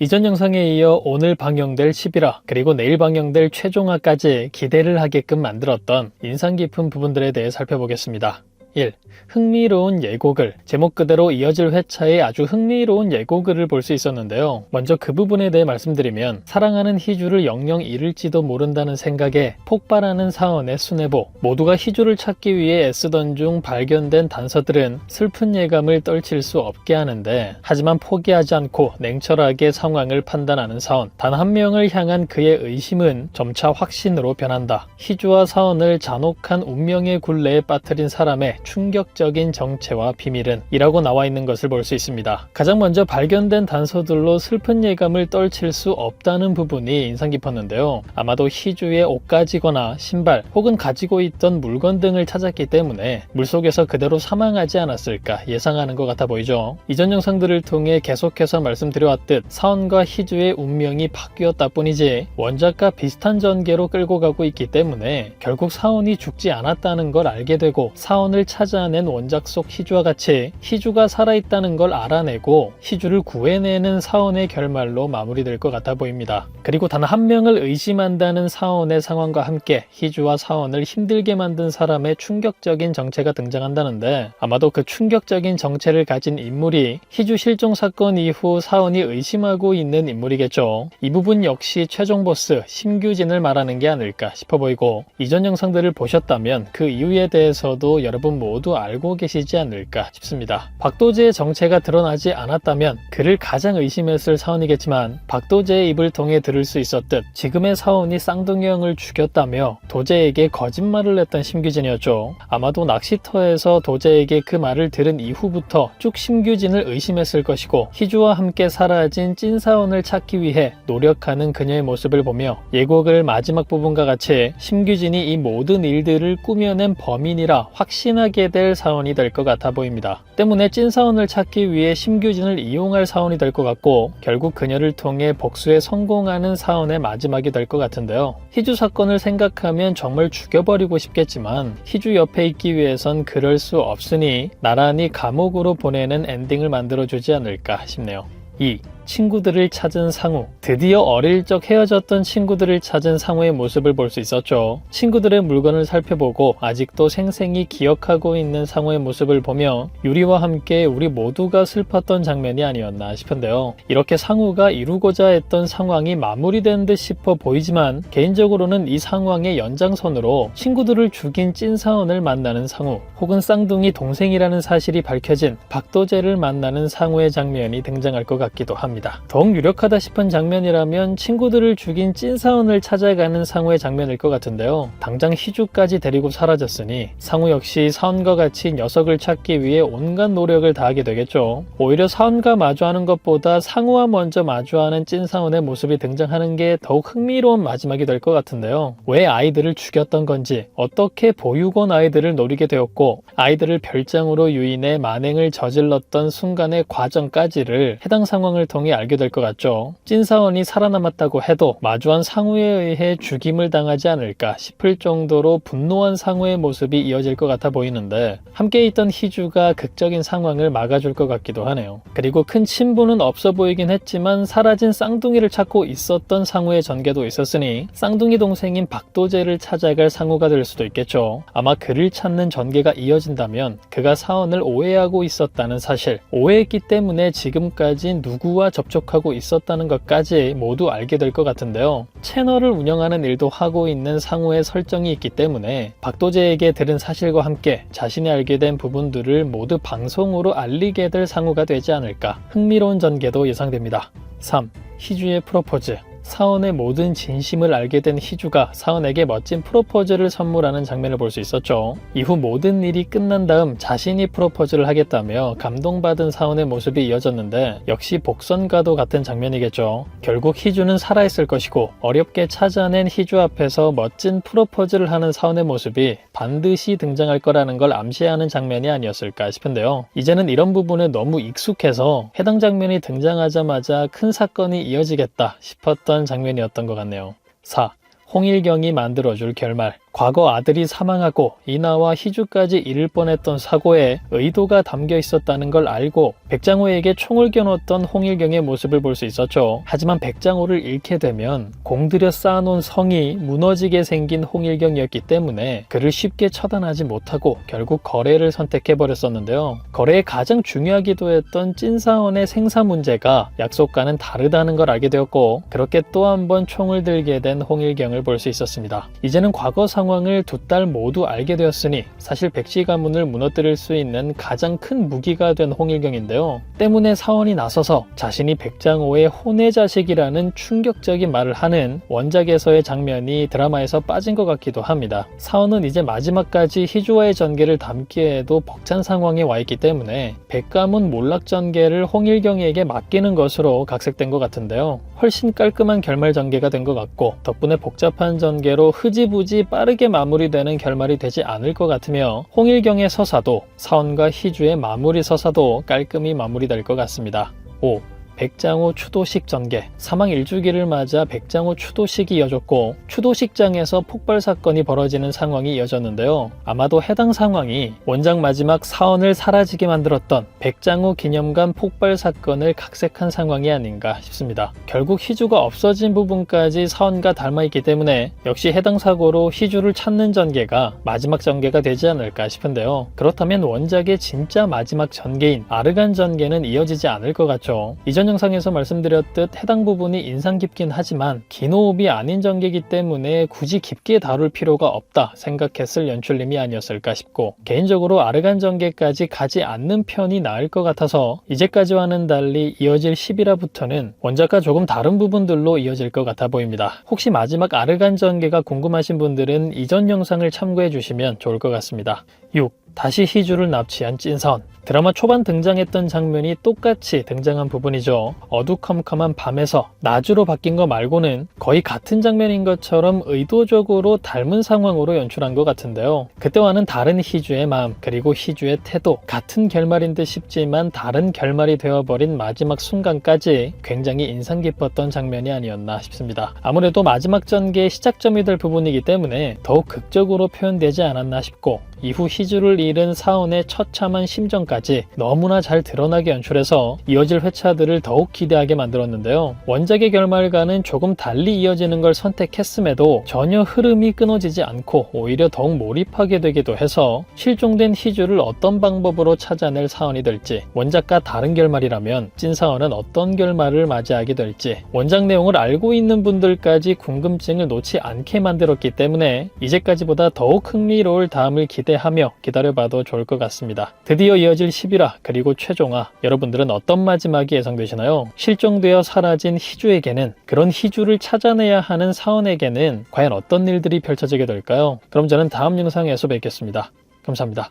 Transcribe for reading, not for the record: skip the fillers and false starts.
이전 영상에 이어 오늘 방영될 11화 그리고 내일 방영될 최종화까지 기대를 하게끔 만들었던 인상 깊은 부분들에 대해 살펴보겠습니다. 1. 흥미로운 예고글. 제목 그대로 이어질 회차에 아주 흥미로운 예고글을 볼 수 있었는데요. 먼저 그 부분에 대해 말씀드리면 사랑하는 희주를 영영 잃을지도 모른다는 생각에 폭발하는 사원의 수뇌보. 모두가 희주를 찾기 위해 애쓰던 중 발견된 단서들은 슬픈 예감을 떨칠 수 없게 하는데 하지만 포기하지 않고 냉철하게 상황을 판단하는 사원. 단 한 명을 향한 그의 의심은 점차 확신으로 변한다. 희주와 사원을 잔혹한 운명의 굴레에 빠뜨린 사람의 충격적인 정체와 비밀은 이라고 나와 있는 것을 볼 수 있습니다. 가장 먼저 발견된 단서들로 슬픈 예감을 떨칠 수 없다는 부분이 인상 깊었는데요. 아마도 희주의 옷가지거나 신발 혹은 가지고 있던 물건 등을 찾았기 때문에 물속에서 그대로 사망하지 않았을까 예상하는 것 같아 보이죠. 이전 영상들을 통해 계속해서 말씀드려왔듯 사원과 희주의 운명이 바뀌었다 뿐이지 원작과 비슷한 전개로 끌고 가고 있기 때문에 결국 사원이 죽지 않았다는 걸 알게 되고 사원을 찾아낸 원작 속 희주와 같이 희주가 살아있다는 걸 알아내고 희주를 구해내는 사원의 결말로 마무리될 것 같아 보입니다. 그리고 단 한 명을 의심한다는 사원의 상황과 함께 희주와 사원을 힘들게 만든 사람의 충격적인 정체가 등장한다는데 아마도 그 충격적인 정체를 가진 인물이 희주 실종 사건 이후 사원이 의심하고 있는 인물이겠죠. 이 부분 역시 최종 보스 심규진을 말하는 게 아닐까 싶어 보이고 이전 영상들을 보셨다면 그 이유에 대해서도 여러분 모두 알고 계시지 않을까 싶습니다. 박도재의 정체가 드러나지 않았다면 그를 가장 의심했을 사원이겠지만 박도재의 입을 통해 들을 수 있었듯 지금의 사원이 쌍둥이형을 죽였다며 도재에게 거짓말을 했던 심규진이었죠. 아마도 낚시터에서 도재에게 그 말을 들은 이후부터 쭉 심규진을 의심했을 것이고 희주와 함께 사라진 찐사원을 찾기 위해 노력하는 그녀의 모습을 보며 예고글 마지막 부분과 같이 심규진이 이 모든 일들을 꾸며낸 범인이라 확신하게 될 사원이 될 것 같아 보입니다. 때문에 찐사원을 찾기 위해 심규진을 이용할 사원이 될 것 같고 결국 그녀를 통해 복수에 성공하는 사원의 마지막이 될 것 같은데요. 희주 사건을 생각하면 정말 죽여버리고 싶겠지만 희주 옆에 있기 위해선 그럴 수 없으니 나란히 감옥으로 보내는 엔딩을 만들어주지 않을까 싶네요. 2. 친구들을 찾은 상우. 드디어 어릴 적 헤어졌던 친구들을 찾은 상우의 모습을 볼 수 있었죠. 친구들의 물건을 살펴보고 아직도 생생히 기억하고 있는 상우의 모습을 보며 유리와 함께 우리 모두가 슬펐던 장면이 아니었나 싶은데요. 이렇게 상우가 이루고자 했던 상황이 마무리된 듯 싶어 보이지만 개인적으로는 이 상황의 연장선으로 친구들을 죽인 찐사원을 만나는 상우 혹은 쌍둥이 동생이라는 사실이 밝혀진 박도재를 만나는 상우의 장면이 등장할 것 같기도 합니다. 더욱 유력하다 싶은 장면이라면 친구들을 죽인 찐사원을 찾아가는 상우의 장면일 것 같은데요. 당장 희주까지 데리고 사라졌으니 상우 역시 사원과 같이 녀석을 찾기 위해 온갖 노력을 다하게 되겠죠. 오히려 사원과 마주하는 것보다 상우와 먼저 마주하는 찐사원의 모습이 등장하는 게 더욱 흥미로운 마지막이 될 것 같은데요. 왜 아이들을 죽였던 건지, 어떻게 보육원 아이들을 노리게 되었고 아이들을 별장으로 유인해 만행을 저질렀던 순간의 과정까지를 해당 상황을 통해 알게 될 것 같죠. 찐사원이 살아남았다고 해도 마주한 상우에 의해 죽임을 당하지 않을까 싶을 정도로 분노한 상우의 모습이 이어질 것 같아 보이는데 함께 있던 희주가 극적인 상황을 막아줄 것 같기도 하네요. 그리고 큰 친분은 없어 보이긴 했지만 사라진 쌍둥이를 찾고 있었던 상우의 전개도 있었으니 쌍둥이 동생인 박도재를 찾아갈 상우가 될 수도 있겠죠. 아마 그를 찾는 전개가 이어진다면 그가 사원을 오해하고 있었다는 사실, 오해했기 때문에 지금까지 누구와 접촉하고 있었다는 것까지 모두 알게 될 것 같은데요. 채널을 운영하는 일도 하고 있는 상우의 설정이 있기 때문에 박도재에게 들은 사실과 함께 자신이 알게 된 부분들을 모두 방송으로 알리게 될 상우가 되지 않을까. 흥미로운 전개도 예상됩니다. 3. 희주의 프로포즈. 사원의 모든 진심을 알게 된 희주가 사원에게 멋진 프로포즈를 선물하는 장면을 볼 수 있었죠. 이후 모든 일이 끝난 다음 자신이 프로포즈를 하겠다며 감동받은 사원의 모습이 이어졌는데 역시 복선과도 같은 장면이겠죠. 결국 희주는 살아있을 것이고 어렵게 찾아낸 희주 앞에서 멋진 프로포즈를 하는 사원의 모습이 반드시 등장할 거라는 걸 암시하는 장면이 아니었을까 싶은데요. 이제는 이런 부분에 너무 익숙해서 해당 장면이 등장하자마자 큰 사건이 이어지겠다 싶었던 장면이었던 것 같네요. 4. 홍일경이 만들어줄 결말. 과거 아들이 사망하고 이나와 희주까지 잃을 뻔했던 사고에 의도가 담겨 있었다는 걸 알고 백장호에게 총을 겨눴던 홍일경의 모습을 볼 수 있었죠. 하지만 백장호를 잃게 되면 공들여 쌓아놓은 성이 무너지게 생긴 홍일경이었기 때문에 그를 쉽게 처단하지 못하고 결국 거래를 선택해버렸었는데요. 거래에 가장 중요하기도 했던 찐사원의 생사 문제가 약속과는 다르다는 걸 알게 되었고 그렇게 또 한 번 총을 들게 된 홍일경을 볼 수 있었습니다. 이제는 과거 상황을 두 딸 모두 알게 되었으니 사실 백씨 가문을 무너뜨릴 수 있는 가장 큰 무기가 된 홍일경인데요. 때문에 사원이 나서서 자신이 백장호의 혼외 자식이라는 충격적인 말을 하는 원작에서의 장면이 드라마에서 빠진 것 같기도 합니다. 사원은 이제 마지막까지 희주와의 전개를 담기에도 벅찬 상황에 와 있기 때문에 백가문 몰락 전개를 홍일경에게 맡기는 것으로 각색된 것 같은데요. 훨씬 깔끔한 결말 전개가 된 것 같고 덕분에 복잡한 전개로 흐지부지 빠르게 마무리되는 결말이 되지 않을 것 같으며 홍일경의 서사도 사원과 희주의 마무리 서사도 깔끔히 마무리될 것 같습니다. 5. 백장호 추도식 전개. 사망 1주기를 맞아 백장호 추도식이 이어졌고 추도식장에서 폭발 사건이 벌어지는 상황이 이어졌는데요. 아마도 해당 상황이 원작 마지막 사원을 사라지게 만들었던 백장호 기념관 폭발 사건을 각색한 상황이 아닌가 싶습니다. 결국 희주가 없어진 부분까지 사원과 닮아있기 때문에 역시 해당 사고로 희주를 찾는 전개가 마지막 전개가 되지 않을까 싶은데요. 그렇다면 원작의 진짜 마지막 전개인 아르간 전개는 이어지지 않을 것 같죠. 이전 영상에서 말씀드렸듯 해당 부분이 인상 깊긴 하지만 긴 호흡이 아닌 전개이기 때문에 굳이 깊게 다룰 필요가 없다 생각했을 연출님이 아니었을까 싶고 개인적으로 아르간 전개까지 가지 않는 편이 나을 것 같아서 이제까지와는 달리 이어질 10이라부터는 원작과 조금 다른 부분들로 이어질 것 같아 보입니다. 혹시 마지막 아르간 전개가 궁금하신 분들은 이전 영상을 참고해 주시면 좋을 것 같습니다. 6. 다시 희주를 납치한 찐사원. 드라마 초반 등장했던 장면이 똑같이 등장한 부분이죠. 어두컴컴한 밤에서 낮으로 바뀐 거 말고는 거의 같은 장면인 것처럼 의도적으로 닮은 상황으로 연출한 것 같은데요. 그때와는 다른 희주의 마음 그리고 희주의 태도, 같은 결말인 듯 싶지만 다른 결말이 되어버린 마지막 순간까지 굉장히 인상 깊었던 장면이 아니었나 싶습니다. 아무래도 마지막 전개의 시작점이 될 부분이기 때문에 더욱 극적으로 표현되지 않았나 싶고 이후 희주를 잃은 사원의 처참한 심정까지 너무나 잘 드러나게 연출해서 이어질 회차들을 더욱 기대하게 만들었는데요. 원작의 결말과는 조금 달리 이어지는 걸 선택했음에도 전혀 흐름이 끊어지지 않고 오히려 더욱 몰입하게 되기도 해서 실종된 희주를 어떤 방법으로 찾아낼 사원이 될지, 원작과 다른 결말이라면 찐사원은 어떤 결말을 맞이하게 될지 원작 내용을 알고 있는 분들까지 궁금증을 놓지 않게 만들었기 때문에 이제까지보다 더욱 흥미로울 다음을 기대하며 기다려봐도 좋을 것 같습니다. 드디어 이어질 11화 그리고 최종화, 여러분들은 어떤 마지막이 예상되시나요? 실종되어 사라진 희주에게는, 그런 희주를 찾아내야 하는 사원에게는 과연 어떤 일들이 펼쳐지게 될까요? 그럼 저는 다음 영상에서 뵙겠습니다. 감사합니다.